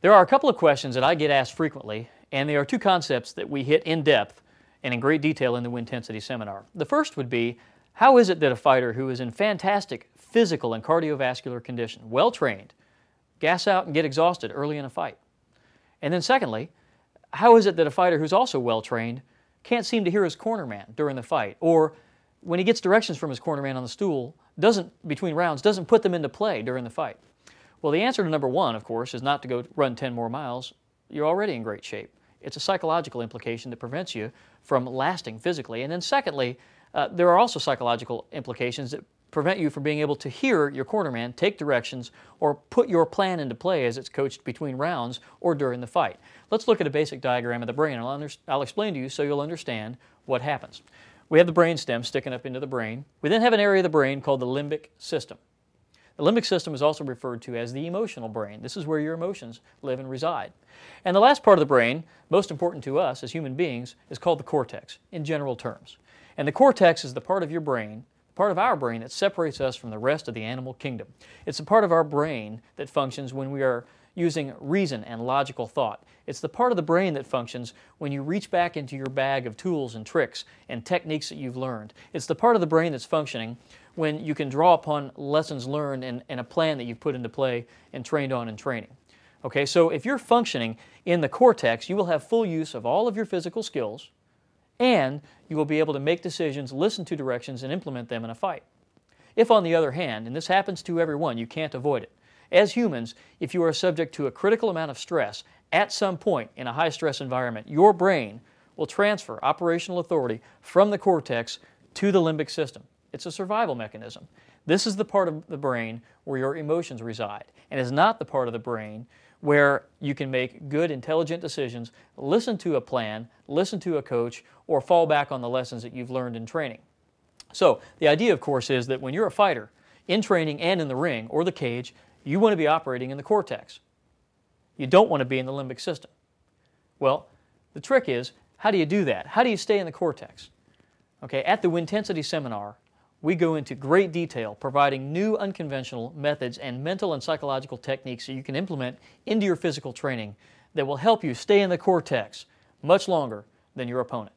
There are a couple of questions that I get asked frequently, and there are two concepts that we hit in depth and in great detail in the Wintensity seminar. The first would be, how is it that a fighter who is in fantastic physical and cardiovascular condition, well trained, gas out and get exhausted early in a fight? And then secondly, how is it that a fighter who's also well trained can't seem to hear his cornerman during the fight, or when he gets directions from his cornerman on the stool, between rounds, doesn't put them into play during the fight? Well, the answer to number one, of course, is not to go run 10 more miles. You're already in great shape. It's a psychological implication that prevents you from lasting physically. And then secondly, there are also psychological implications that prevent you from being able to hear your cornerman, take directions, or put your plan into play as it's coached between rounds or during the fight. Let's look at a basic diagram of the brain, and I'll explain to you so you'll understand what happens. We have the brain stem sticking up into the brain. We then have an area of the brain called the limbic system. The limbic system is also referred to as the emotional brain. This is where your emotions live and reside. And the last part of the brain, most important to us as human beings, is called the cortex, in general terms. And the cortex is the part of your brain, part of our brain, that separates us from the rest of the animal kingdom. It's the part of our brain that functions when we are using reason and logical thought. It's the part of the brain that functions when you reach back into your bag of tools and tricks and techniques that you've learned. It's the part of the brain that's functioning when you can draw upon lessons learned and a plan that you've put into play and trained on in training. Okay, so if you're functioning in the cortex, you will have full use of all of your physical skills, and you will be able to make decisions, listen to directions, and implement them in a fight. If, on the other hand, and this happens to everyone, you can't avoid it, as humans, if you are subject to a critical amount of stress at some point in a high-stress environment, your brain will transfer operational authority from the cortex to the limbic system. It's a survival mechanism. This is the part of the brain where your emotions reside, and is not the part of the brain where you can make good, intelligent decisions, listen to a plan, listen to a coach, or fall back on the lessons that you've learned in training. So the idea, of course, is that when you're a fighter, in training and in the ring or the cage, you want to be operating in the cortex. You don't want to be in the limbic system. Well, the trick is, how do you do that? How do you stay in the cortex? Okay, at the Wintensity seminar, we go into great detail providing new unconventional methods and mental and psychological techniques that you can implement into your physical training that will help you stay in the cortex much longer than your opponent.